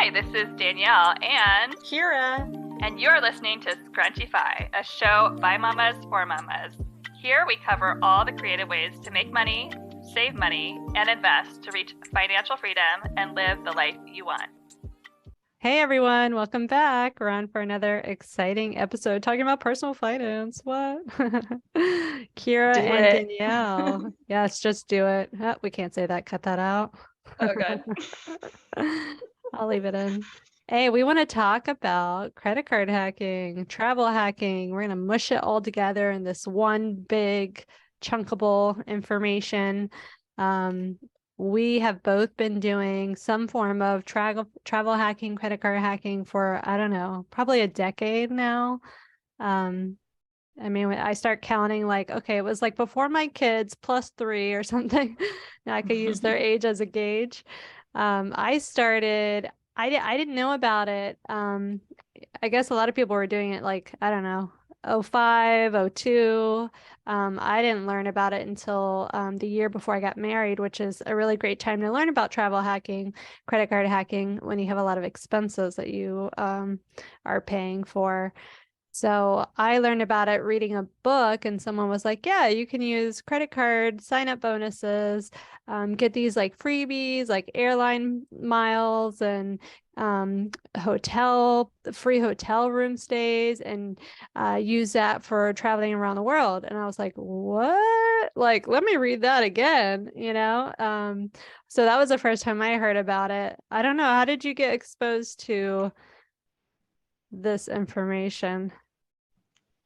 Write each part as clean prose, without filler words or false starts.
Hi, this is Danielle and Kyra. And you're listening to Scrunchy-Fi, a show by mamas for mamas. Here we cover all the creative ways to make money, save money, and invest to reach financial freedom and live the life you want. Hey everyone, welcome back. We're on for another exciting episode talking about personal finance. What? Kyra and Danielle. Yes, just do it. Oh, we can't say that. Cut that out. Oh, God. I'll leave it in. Hey, we want to talk about credit card hacking, travel hacking. We're going to mush it all together in this one big chunkable information. We have both been doing some form of travel hacking, credit card hacking for, I don't know, probably a decade now. I mean, I start counting like, okay, it was like before my kids +3 or something. Now I could use their age as a gauge. I didn't know about it. I guess a lot of people were doing it like, I don't know, 05, 02. I didn't learn about it until the year before I got married, which is a really great time to learn about travel hacking, credit card hacking, when you have a lot of expenses that you are paying for. So I learned about it reading a book, and someone was like, yeah, you can use credit card sign up bonuses, get these like freebies, like airline miles and free hotel room stays, and use that for traveling around the world. And I was like, what? Like, let me read that again, you know? So that was the first time I heard about it. I don't know. How did you get exposed to this information?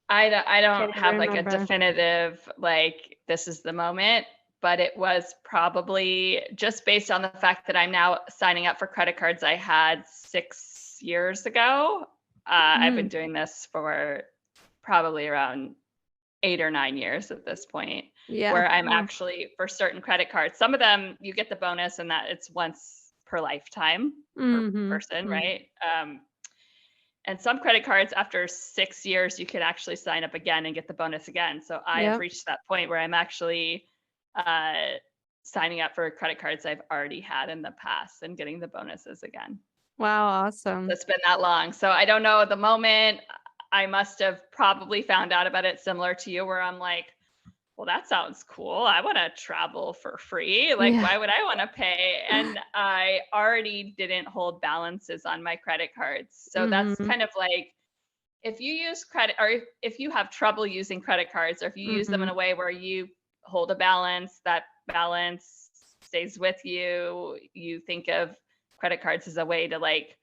I don't have like a definitive, like, this is the moment, but it was probably just based on the fact that I'm now signing up for credit cards I had 6 years ago. I've been doing this for probably around 8 or 9 years at this point, where I'm actually, for certain credit cards, some of them you get the bonus and that it's once per lifetime per person, right? And some credit cards, after 6 years, you can actually sign up again and get the bonus again. So I have reached that point where I'm actually signing up for credit cards I've already had in the past and getting the bonuses again. Wow, awesome. It's been that long. So I don't know at the moment. I must have probably found out about it similar to you, where I'm like, well, that sounds cool. I want to travel for free. Like, why would I want to pay? And I already didn't hold balances on my credit cards. So that's kind of like, if you use credit, or if you have trouble using credit cards, or if you use them in a way where you hold a balance, that balance stays with you, you think of credit cards as a way to like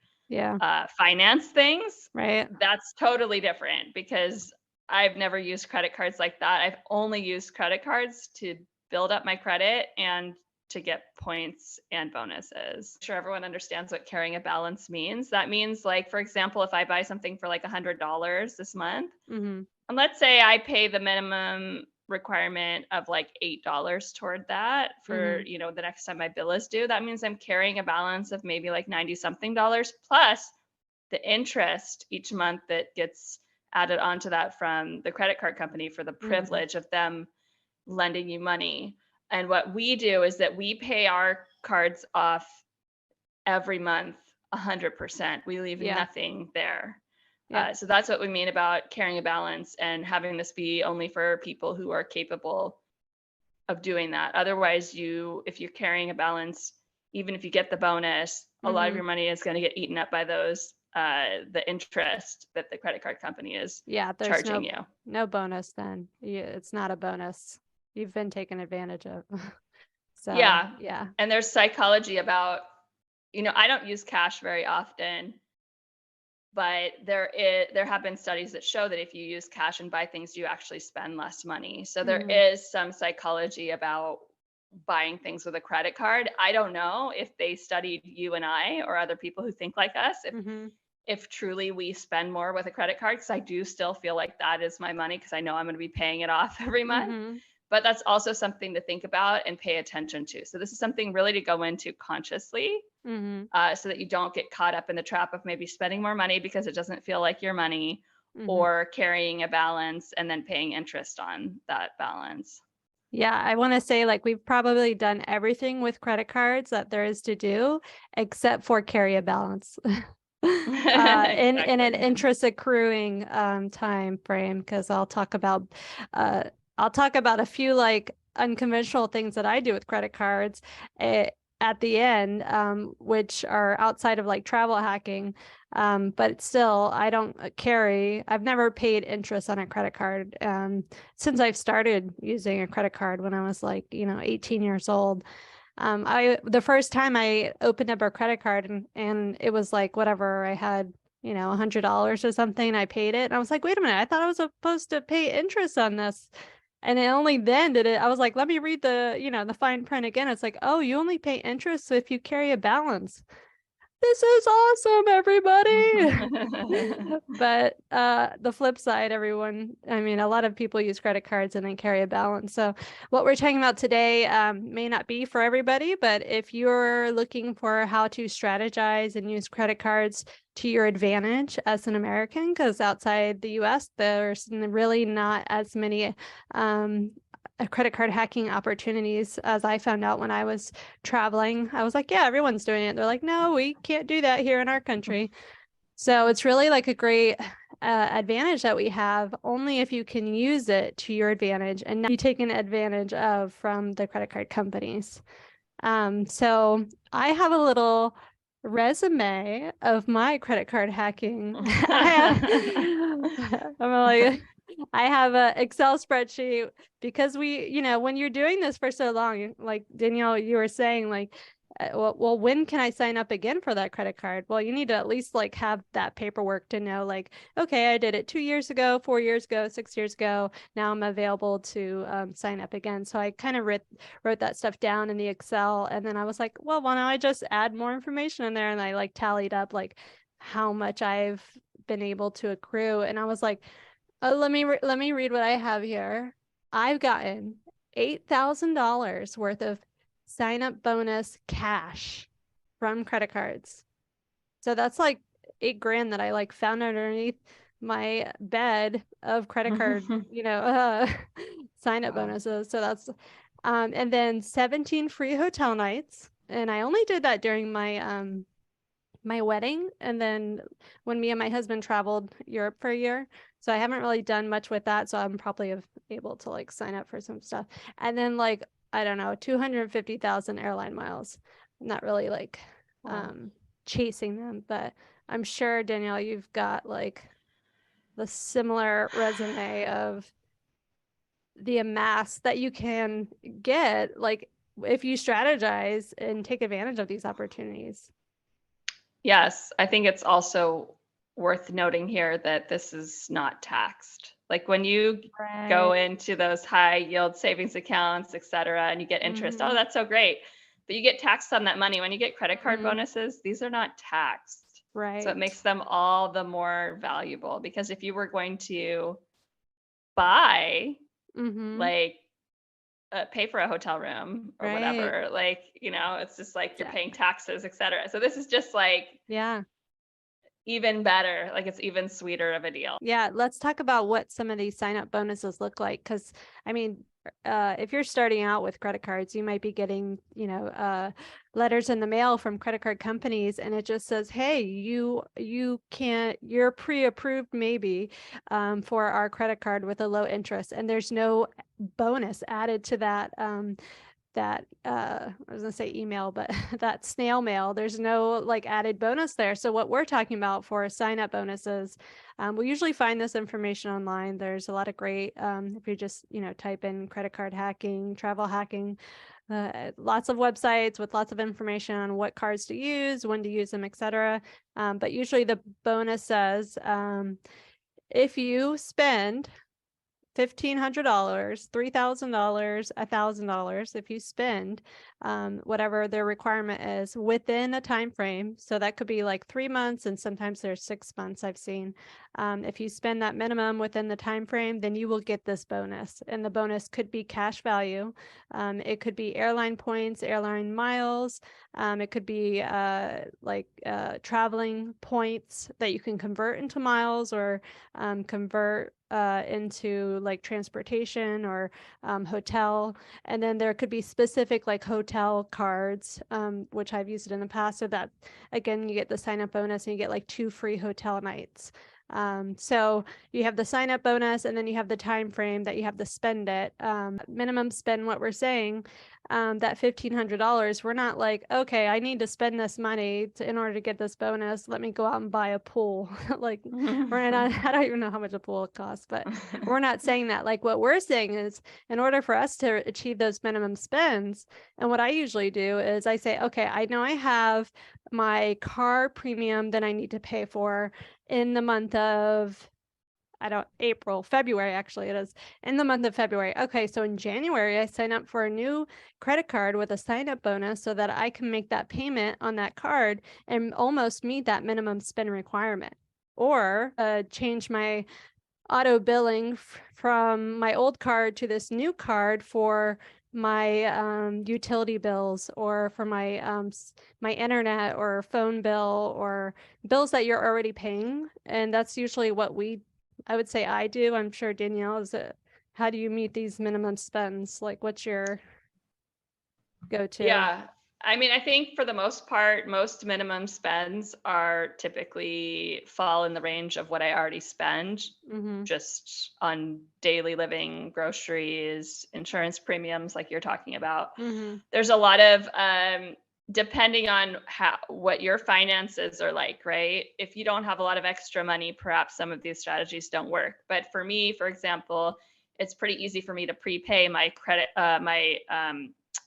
finance things, right? That's totally different, because I've never used credit cards like that. I've only used credit cards to build up my credit and to get points and bonuses. I'm sure everyone understands what carrying a balance means. That means, like, for example, if I buy something for like $100 this month, and let's say I pay the minimum requirement of like $8 toward that for, you know, the next time my bill is due, that means I'm carrying a balance of maybe like 90 something dollars, plus the interest each month that gets added onto that from the credit card company for the privilege of them lending you money. And what we do is that we pay our cards off every month 100%. We leave nothing there. So that's what we mean about carrying a balance and having this be only for people who are capable of doing that. Otherwise, if you're carrying a balance, even if you get the bonus, a lot of your money is going to get eaten up by those the interest that the credit card company is charging you. No bonus then. It's not a bonus. You've been taken advantage of. So yeah. And there's psychology about, you know, I don't use cash very often, but there have been studies that show that if you use cash and buy things, you actually spend less money. So there is some psychology about buying things with a credit card. I don't know if they studied you and I or other people who think like us, if truly we spend more with a credit card, because I do still feel like that is my money, because I know I'm going to be paying it off every month. But that's also something to think about and pay attention to. So this is something really to go into consciously, so that you don't get caught up in the trap of maybe spending more money because it doesn't feel like your money, or carrying a balance and then paying interest on that balance. Yeah, I want to say like we've probably done everything with credit cards that there is to do, except for carry a balance. In an Exactly. interest accruing time frame, because uh I'll talk about a few like unconventional things that I do with credit cards eh, at the end, which are outside of like travel hacking. But still, I don't carry, I've never paid interest on a credit card since I've started using a credit card when I was like, 18 years old. The first time I opened up a credit card and it was like whatever I had, $100 or something. I paid it and I was like, wait a minute, I thought I was supposed to pay interest on this. And it only then did it. I was like, let me read the fine print again. It's like, oh, you only pay interest if you carry a balance. This is awesome, everybody. But the flip side, everyone, I mean, a lot of people use credit cards and then carry a balance. So what we're talking about today may not be for everybody, but if you're looking for how to strategize and use credit cards to your advantage as an American, because outside the US, there's really not as many credit card hacking opportunities as I found out when I was traveling. I was like, yeah, everyone's doing it. They're like, no, we can't do that here in our country. So it's really like a great advantage that we have only if you can use it to your advantage and not be taken advantage of from the credit card companies. So I have a little resume of my credit card hacking. I'm like, I have an Excel spreadsheet because when you're doing this for so long, like Danielle, you were saying, like, well, when can I sign up again for that credit card? Well, you need to at least like have that paperwork to know, like, okay, I did it 2 years ago, 4 years ago, 6 years ago. Now I'm available to sign up again. So I kind of wrote that stuff down in the Excel, and then I was like, well, why don't I just add more information in there? And I like tallied up like how much I've been able to accrue, and I was like, let me read what I have here. I've gotten $8,000 worth of sign up bonus cash from credit cards. So that's like 8 grand that I like found underneath my bed of credit card, sign up Wow. bonuses. So that's and then 17 free hotel nights. And I only did that during my wedding, and then when me and my husband traveled Europe for a year. So I haven't really done much with that. So I'm probably able to like sign up for some stuff. And then like, I don't know, 250,000 airline miles. I'm not really like Wow. chasing them, but I'm sure Danielle, you've got like the similar resume of the amass that you can get, like if you strategize and take advantage of these opportunities. Yes, I think it's also worth noting here that this is not taxed. Like when you go Right. into those high yield savings accounts, et cetera, and you get interest, oh, Mm-hmm. that's so great. But you get taxed on that money. When you get credit card Mm-hmm. bonuses, these are not taxed. So it Right. makes them all the more valuable because if you were going to buy, Mm-hmm. like, pay for a hotel room or Right. whatever, like, it's just like you're paying Exactly. taxes, et cetera. So this is just like Yeah. even better, like it's even sweeter of a deal. Yeah. Let's talk about what some of these sign up bonuses look like. Because, I mean, if you're starting out with credit cards, you might be getting, letters in the mail from credit card companies, and it just says, "Hey, you're pre-approved maybe for our credit card with a low interest," and there's no bonus added to that I was gonna say email, but that snail mail, there's no like added bonus there. So what we're talking about for sign up bonuses, we usually find this information online. There's a lot of great if you just type in credit card hacking, travel hacking, lots of websites with lots of information on what cards to use, when to use them, etc. But usually the bonus says if you spend $1,500, $3,000, $1,000 if you spend whatever their requirement is within a time frame. So that could be like 3 months, and sometimes there's 6 months I've seen. If you spend that minimum within the time frame, then you will get this bonus, and the bonus could be cash value. It could be airline points, airline miles. It could be traveling points that you can convert into miles or convert into like transportation or hotel. And then there could be specific like hotel cards, which I've used it in the past. So that again, you get the sign up bonus and you get like 2 free hotel nights. So you have the sign up bonus and then you have the time frame that you have to spend it. Minimum spend, what we're saying, that $1,500, we're not like, okay, I need to spend this money in order to get this bonus. Let me go out and buy a pool. Like we're not, I don't even know how much a pool costs, but we're not saying that. Like what we're saying is in order for us to achieve those minimum spends, and what I usually do is I say, okay, I know I have my car premium that I need to pay for in the month of February, actually it is in the month of February. Okay, so in January, I sign up for a new credit card with a sign up bonus so that I can make that payment on that card and almost meet that minimum spend requirement, or change my auto billing from my old card to this new card for my utility bills, or for my internet or phone bill, or bills that you're already paying. And that's usually what I would say I do. I'm sure Danielle, is it, how do you meet these minimum spends? Like what's your go-to? Yeah. I mean, I think for the most part, most minimum spends are typically fall in the range of what I already spend just on daily living, groceries, insurance premiums, like you're talking about. There's a lot of, depending on what your finances are like, right? If you don't have a lot of extra money, perhaps some of these strategies don't work. But for me, for example, it's pretty easy for me to prepay my credit, my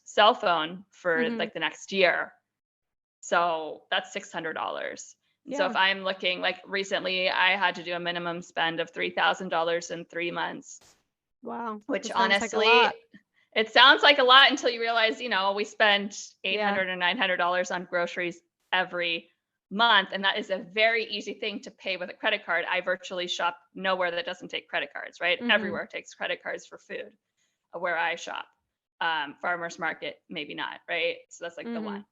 cell phone for like the next year. So that's $600. Yeah. So if I'm looking, like recently I had to do a minimum spend of $3,000 in 3 months. Wow. Which honestly, it sounds like a lot until you realize, we spend $800 or $900 on groceries every month. And that is a very easy thing to pay with a credit card. I virtually shop nowhere that doesn't take credit cards, right? Everywhere takes credit cards for food where I shop. Farmer's market, maybe not, right? So that's like the one.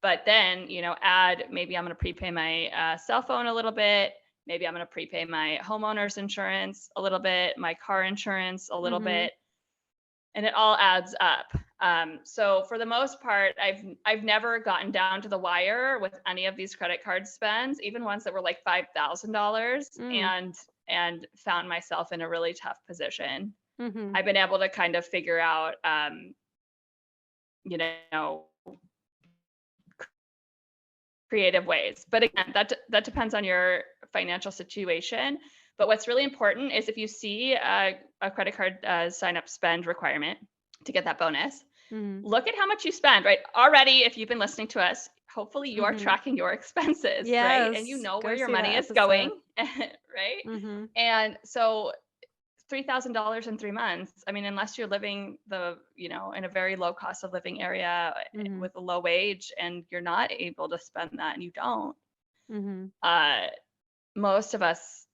But then, add, maybe I'm going to prepay my cell phone a little bit. Maybe I'm going to prepay my homeowner's insurance a little bit, my car insurance a little bit, and it all adds up. So for the most part, I've never gotten down to the wire with any of these credit card spends, even ones that were like $5,000, and found myself in a really tough position. I've been able to kind of figure out, creative ways. But again, that depends on your financial situation. But what's really important is if you see a credit card sign up spend requirement to get that bonus, look at how much you spend, right? Already, if you've been listening to us, hopefully you are tracking your expenses, right? And you know where your money is going, right? And so $3,000 in 3 months. I mean, unless you're living in a very low cost of living area with a low wage and you're not able to spend that, and you don't, most of us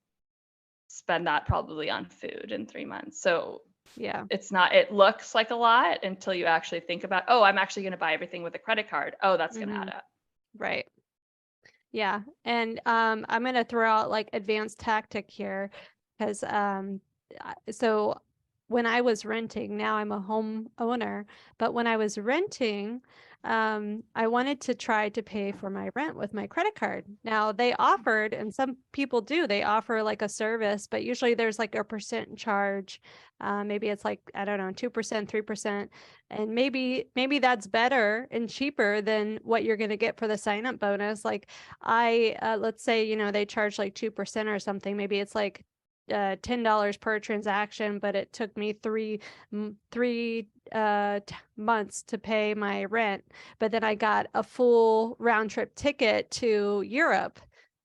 spend that probably on food in 3 months. So it looks like a lot until you actually think about, oh, I'm actually going to buy everything with a credit card. Oh, that's going to add up. Right. Yeah. And I'm going to throw out like advanced tactic here, because so when I was renting, now I'm a home owner, but when I was renting, I wanted to try to pay for my rent with my credit card. Now they offered, and some people do, they offer like a service, but usually there's like a percent charge. Maybe it's like, I don't know, 2%, 3%. And maybe that's better and cheaper than what you're going to get for the sign up bonus. Like let's say, they charge like 2% or something. Maybe it's like $10 per transaction, but it took me three months to pay my rent. But then I got a full round trip ticket to Europe.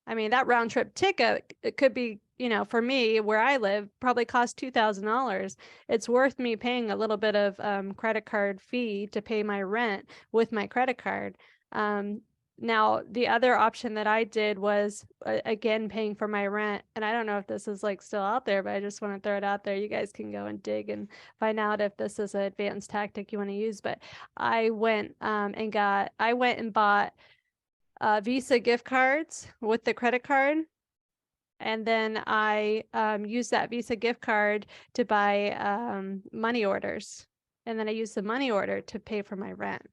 I mean, that round trip ticket, it could be, for me where I live, probably cost $2,000. It's worth me paying a little bit of credit card fee to pay my rent with my credit card. Now, the other option that I did was, again, paying for my rent. And I don't know if this is like still out there, but I just want to throw it out there. You guys can go and dig and find out if this is an advanced tactic you want to use. But I went and bought Visa gift cards with the credit card. And then I use that Visa gift card to buy money orders. And then I use the money order to pay for my rent.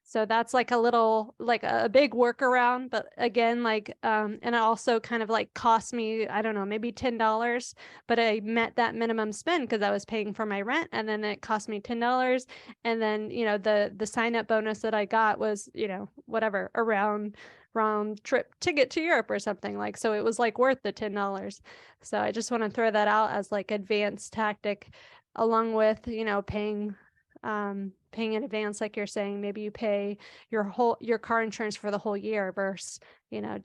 So that's like a little, like a big workaround, but again, like, and it also kind of like cost me, I don't know, maybe $10, but I met that minimum spend because I was paying for my rent, and then it cost me $10. And then, the sign up bonus that I got was, whatever, around round trip ticket to Europe or something, like, so it was like worth the $10. So I just want to throw that out as like advanced tactic, along with, paying in advance, like you're saying. Maybe you pay your car insurance for the whole year versus,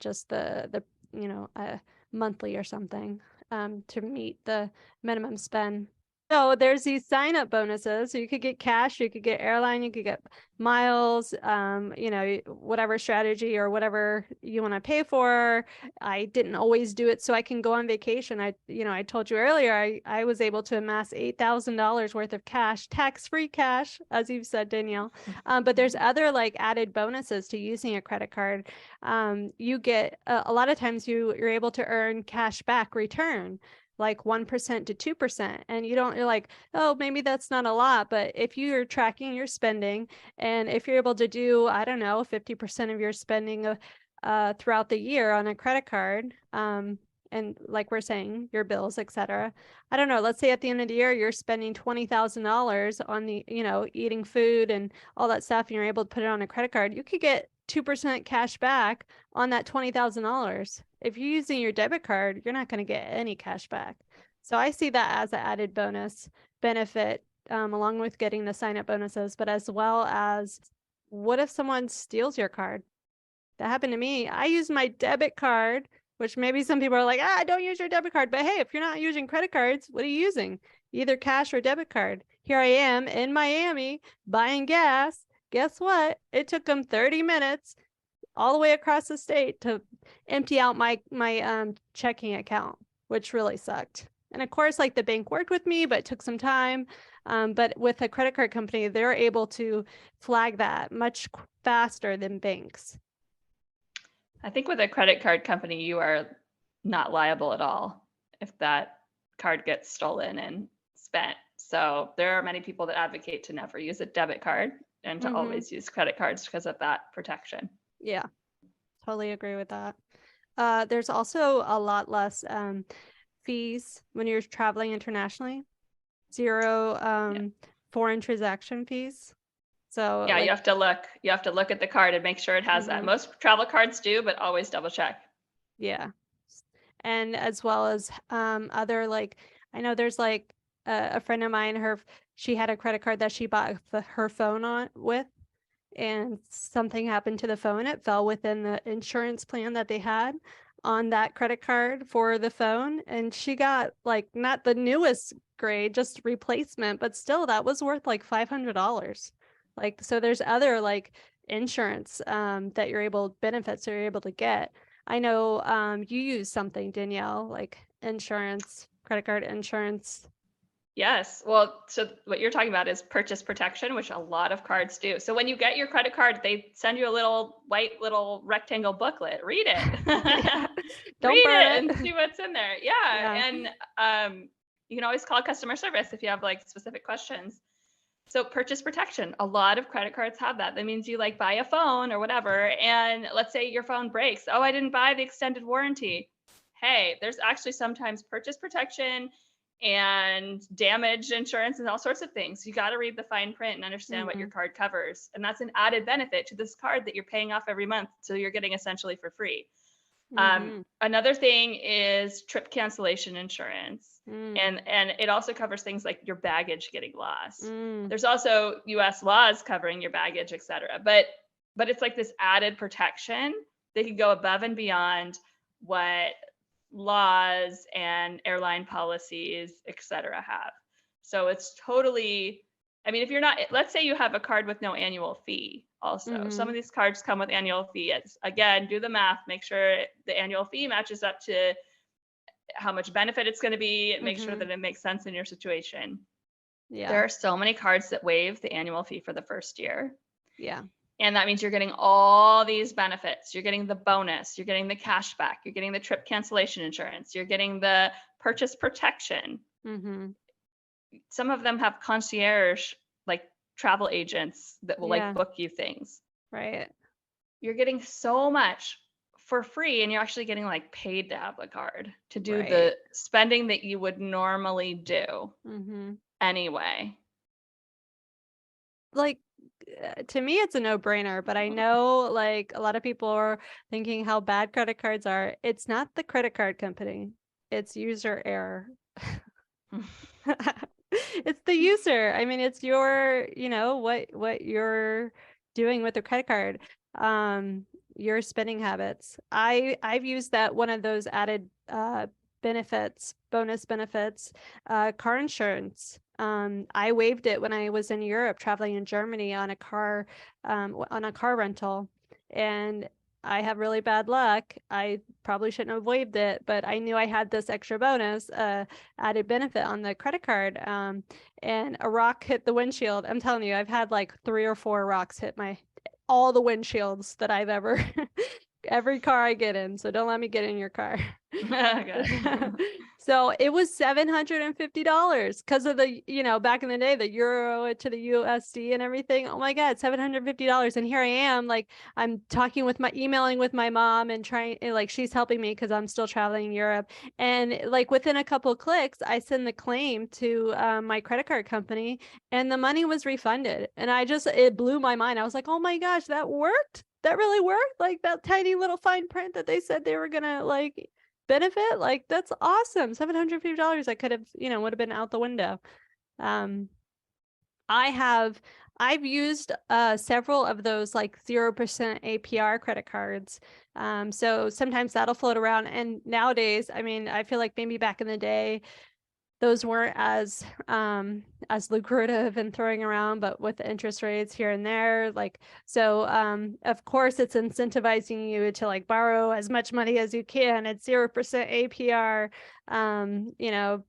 just the monthly or something, to meet the minimum spend. So there's these sign up bonuses. So you could get cash, you could get airline, you could get miles, whatever strategy or whatever you want to pay for. I didn't always do it so I can go on vacation. I told you earlier, I was able to amass $8,000 worth of cash, tax-free cash, as you've said, Danielle. But there's other like added bonuses to using a credit card. You get a lot of times you're able to earn cash back return, like 1% to 2%. And you're like, oh, maybe that's not a lot. But if you're tracking your spending, and if you're able to do, I don't know, 50% of your spending throughout the year on a credit card, and like we're saying, your bills, etc. I don't know, let's say at the end of the year, you're spending $20,000 on the, eating food and all that stuff, and you're able to put it on a credit card, you could get 2% cash back on that $20,000. If you're using your debit card, you're not going to get any cash back. So I see that as an added bonus benefit, along with getting the sign up bonuses, but as well as, what if someone steals your card? That happened to me. I used my debit card, which maybe some people are like, don't use your debit card. But hey, if you're not using credit cards, what are you using? Either cash or debit card. Here I am in Miami buying gas. Guess what? It took them 30 minutes all the way across the state to empty out my checking account, which really sucked. And of course, like, the bank worked with me, but it took some time. But with a credit card company, they're able to flag that much faster than banks. I think with a credit card company, you are not liable at all if that card gets stolen and spent. So there are many people that advocate to never use a debit card and to always use credit cards because of that protection. Yeah, totally agree with that. There's also a lot less fees when you're traveling internationally. Zero foreign transaction fees. So yeah, you have to look at the card and make sure it has that. Most travel cards do, but always double check. Yeah. And as well as other, like, I know there's like a friend of mine, she had a credit card that she bought her phone with, and something happened to the phone. It fell within the insurance plan that they had on that credit card for the phone, and she got, like, not the newest grade, just replacement, but still that was worth like $500. Like, so there's other like insurance benefits that you're able to get. I know you use something, Danielle, like insurance, credit card insurance. Yes. Well, so what you're talking about is purchase protection, which a lot of cards do. So when you get your credit card, they send you a little white rectangle booklet. Read it. Don't burn it and see what's in there. Yeah. And you can always call customer service if you have like specific questions. So purchase protection, a lot of credit cards have that. That means you like buy a phone or whatever, and let's say your phone breaks. Oh, I didn't buy the extended warranty. Hey, there's actually sometimes purchase protection and damage insurance and all sorts of things. You got to read the fine print and understand what your card covers. And that's an added benefit to this card that you're paying off every month. So you're getting essentially for free. Another thing is trip cancellation insurance. And it also covers things like your baggage getting lost. There's also US laws covering your baggage, et cetera. But it's like this added protection. They can go above and beyond what laws and airline policies, et cetera, have. So it's totally, I mean, if you're not, let's say you have a card with no annual fee also. Some of these cards come with annual fee. Again, do the math, make sure the annual fee matches up to how much benefit it's going to be, and make sure that it makes sense in your situation. Yeah. There are so many cards that waive the annual fee for the first year. Yeah. And that means you're getting all these benefits. You're getting the bonus, you're getting the cash back, you're getting the trip cancellation insurance, you're getting the purchase protection. Mm-hmm. Some of them have concierge, like travel agents that will Yeah. like book you things. Right. You're getting so much for free, and you're actually getting like paid to have the card to do Right. the spending that you would normally do Mm-hmm. anyway. Like, to me, it's a no-brainer, but I know like a lot of people are thinking how bad credit cards are. It's not the credit card company, it's user error. It's the user. I mean, it's your, what you're doing with the credit card, your spending habits. I've used that, one of those added bonus benefits, car insurance. I waived it when I was in Europe traveling in Germany on a car rental, and I have really bad luck. I probably shouldn't have waived it, but I knew I had this extra bonus, added benefit on the credit card. And a rock hit the windshield. I'm telling you, I've had like 3 or 4 rocks hit all the windshields that I've ever, every car I get in. So don't let me get in your car. So it was $750 because of the, back in the day, the euro to the USD and everything. Oh my God, $750. And here I am, like, I'm emailing with my mom and trying, like, she's helping me because I'm still traveling in Europe. And like within a couple of clicks, I send the claim to my credit card company, and the money was refunded. And it blew my mind. I was like, oh my gosh, that worked. That really worked. Like that tiny little fine print that they said they were gonna like benefit, like that's awesome. $750 I could have, would have been out the window. I've used several of those like 0% APR credit cards. So sometimes that'll float around, and nowadays, I mean, I feel like maybe back in the day those weren't as lucrative and throwing around, but with the interest rates here and there, like, so of course it's incentivizing you to like borrow as much money as you can at 0% APR,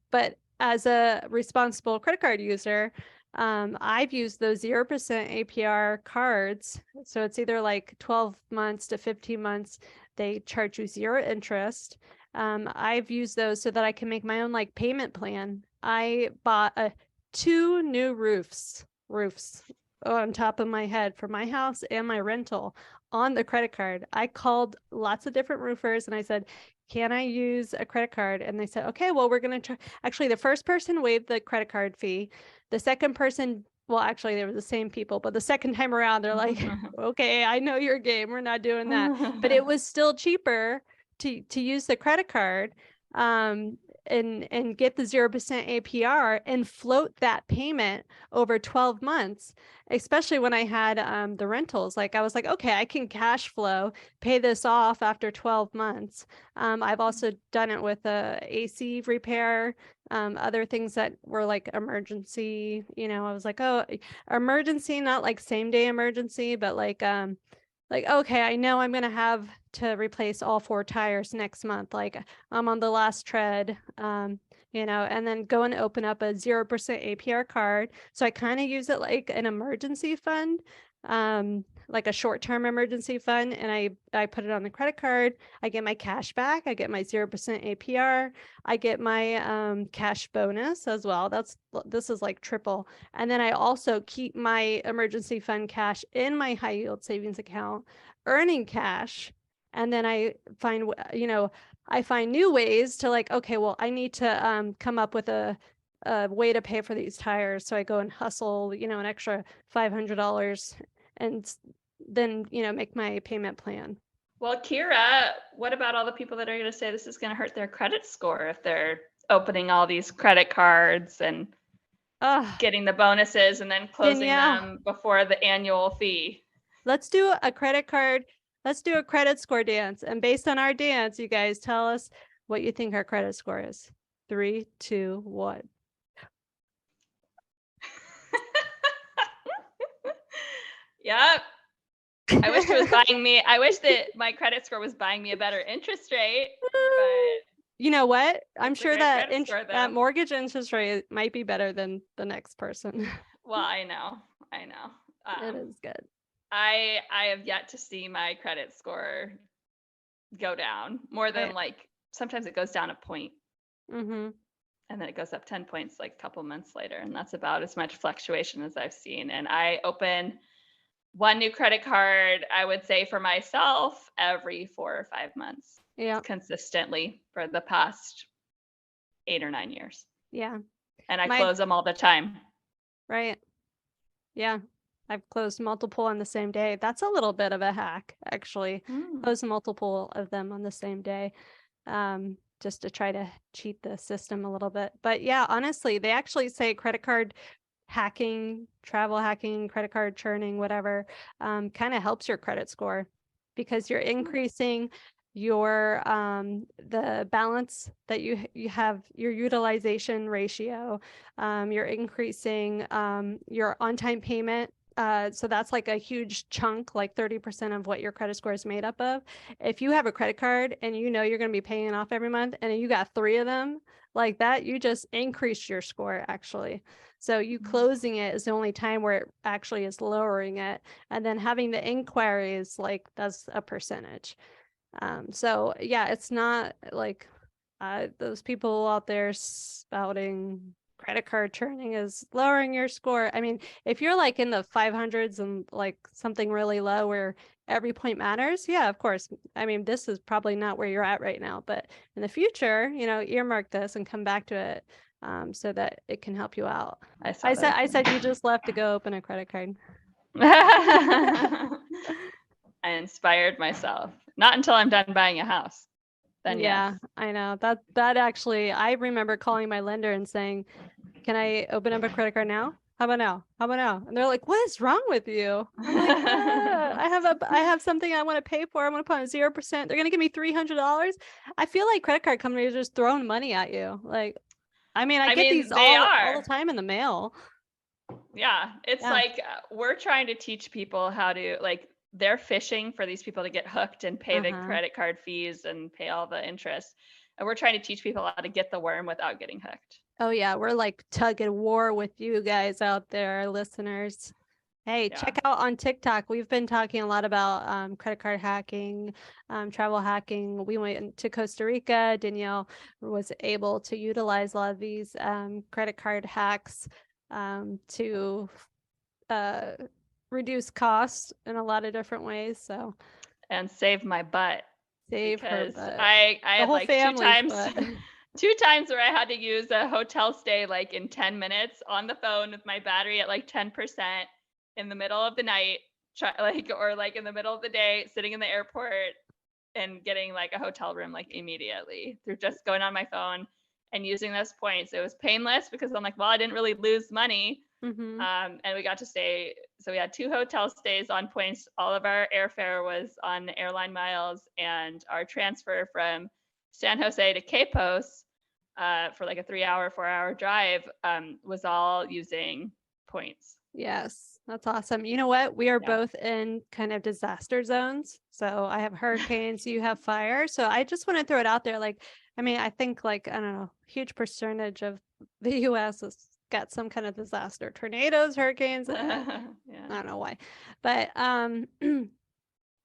but as a responsible credit card user, I've used those 0% APR cards. So it's either like 12 months to 15 months, they charge you 0 interest. I've used those so that I can make my own like payment plan. I bought 2 new roofs on top of my head for my house and my rental on the credit card. I called lots of different roofers and I said, can I use a credit card? And they said, okay, well, we're going to try. Actually, the first person waived the credit card fee. The second person, well, actually, they were the same people, but the second time around, they're like, okay, I know your game. We're not doing that. But it was still cheaper to use the credit card, and get the 0% APR and float that payment over 12 months, especially when I had the rentals. Like I was like, okay, I can cash flow, pay this off after 12 months. I've also done it with a AC repair, other things that were like emergency, I was like, oh, emergency, not like same day emergency, but like, okay, I know I'm going to have to replace all 4 tires next month. Like I'm on the last tread, and then go and open up a 0% APR card. So I kind of use it like an emergency fund, like a short-term emergency fund. And I put it on the credit card. I get my cash back. I get my 0% APR. I get my cash bonus as well. This is like triple. And then I also keep my emergency fund cash in my high yield savings account, earning cash. And then I find new ways to like, okay, well, I need to come up with a way to pay for these tires. So I go and hustle, an extra $500 and then, make my payment plan. Well, Kyra, what about all the people that are going to say this is going to hurt their credit score if they're opening all these credit cards and getting the bonuses and then closing them before the annual fee? Let's do a credit score dance. And based on our dance, you guys tell us what you think our credit score is. 3, 2, 1. Yep. I wish that my credit score was buying me a better interest rate. But you know what? I'm sure that mortgage interest rate might be better than the next person. Well, I know. It is good. I have yet to see my credit score go down more than Right. like sometimes it goes down a point Mm-hmm. and then it goes up 10 points like a couple months later. And that's about as much fluctuation as I've seen. And I open one new credit card, I would say for myself, every 4 or 5 months Yeah. consistently for the past 8 or 9 years. Yeah. And I My close them all the time. right. Yeah. I've closed multiple on the same day. That's a little bit of a hack, actually. Mm. Close multiple of them on the same day. Just to try to cheat the system a little bit. But yeah, honestly, they actually say credit card hacking, travel hacking, credit card churning, whatever, kind of helps your credit score because you're increasing your the balance that you have, your utilization ratio. You're increasing your on-time payment. So that's like a huge chunk, like 30% of what your credit score is made up of. If you have a credit card and you know you're going to be paying it off every month and you got 3 of them like that, you just increased your score actually. So you closing it is the only time where it actually is lowering it. And then having the inquiries, like that's a percentage. So yeah, it's not like those people out there spouting credit card churning is lowering your score. I mean, if you're like in the 500s and like something really low where every point matters, yeah, of course. I mean, this is probably not where you're at right now, but in the future, earmark this and come back to it so that it can help you out. I saw I said you those. just left to go open a credit card. I inspired myself. Not until I'm done buying a house. Then yes. Yeah, I know. That actually, I remember calling my lender and saying, "Can I open up a credit card now? How about now? How about now?" And they're like, "What is wrong with you?" I'm like, I have something I want to pay for. I want to put on 0%. They're gonna give me $300. I feel like credit card companies are just throwing money at you. Like, I mean, I I get mean, these they all the are. time in the mail. Yeah. It's Yeah. like we're trying to teach people how to, like, they're fishing for these people to get hooked and pay the Uh-huh. credit card fees and pay all the interest. And we're trying to teach people how to get the worm without getting hooked. Oh yeah, we're like tug and war with you guys out there, listeners. Hey, Yeah. check out on TikTok. We've been talking a lot about credit card hacking, travel hacking. We went to Costa Rica. Danielle was able to utilize a lot of these credit card hacks to uh, reduce costs in a lot of different ways. So And save my butt save her because butt. I The had whole like two family's times butt. 2 times where I had to use a hotel stay like in 10 minutes on the phone with my battery at like 10% in the middle of the night, or like in the middle of the day, sitting in the airport and getting like a hotel room like immediately through just going on my phone and using those points. It was painless because I'm like, well, I didn't really lose money. Mm-hmm. And we got to stay. So we had 2 hotel stays on points. All of our airfare was on airline miles, and our transfer from San Jose to Quepos for like a 3 hour, 4 hour drive was all using points. Yes, that's awesome. You know what? We are Yeah. both in kind of disaster zones. So I have hurricanes, you have fire. So I just want to throw it out there. Like, I mean, I think like, I don't know, huge percentage of the US has got some kind of disaster, tornadoes, hurricanes. I Yeah. don't know why, but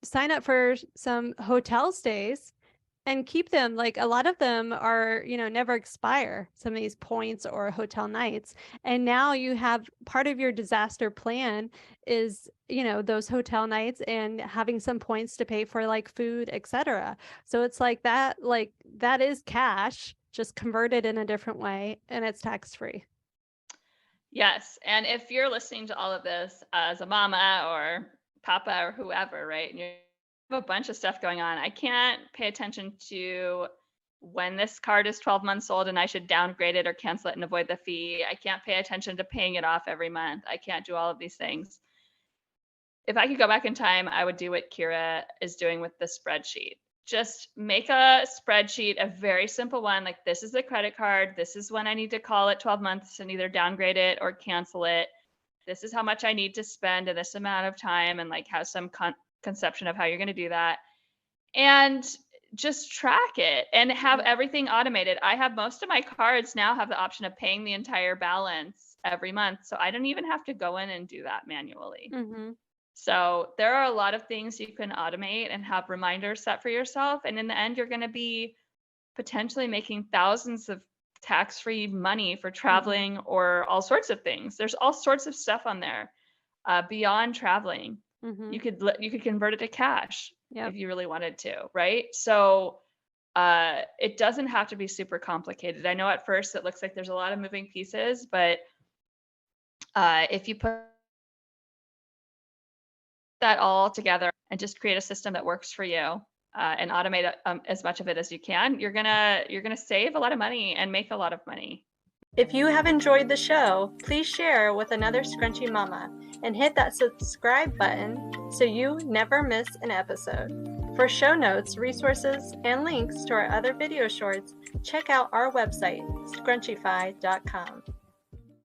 sign up for some hotel stays and keep them. Like a lot of them are, never expire, some of these points or hotel nights. And now you have part of your disaster plan is, those hotel nights and having some points to pay for like food, etc. So it's like that is cash just converted in a different way and it's tax free. Yes. And if you're listening to all of this as a mama or papa or whoever, right? And you have a bunch of stuff going on, I can't pay attention to when this card is 12 months old and I should downgrade it or cancel it and avoid the fee. I can't pay attention to paying it off every month. I can't do all of these things. If I could go back in time, I would do what Kyra is doing with the spreadsheet. Just make a spreadsheet, a very simple one. Like, this is the credit card. This is when I need to call it 12 months and either downgrade it or cancel it. This is how much I need to spend in this amount of time, and like have some conception of how you're going to do that. And just track it and have everything automated. I have most of my cards now have the option of paying the entire balance every month. So I don't even have to go in and do that manually. Mm-hmm. So there are a lot of things you can automate and have reminders set for yourself. And in the end, you're going to be potentially making thousands of tax-free money for traveling or all sorts of things. There's all sorts of stuff on there beyond traveling. You could convert it to cash if you really wanted to, right? So it doesn't have to be super complicated. I know at first it looks like there's a lot of moving pieces, but if you put that all together and just create a system that works for you and automate as much of it as you can, you're gonna save a lot of money and make a lot of money. If you have enjoyed the show, please share with another Scrunchy Mama and hit that subscribe button so you never miss an episode. For show notes, resources, and links to our other video shorts, check out our website, scrunchify.com.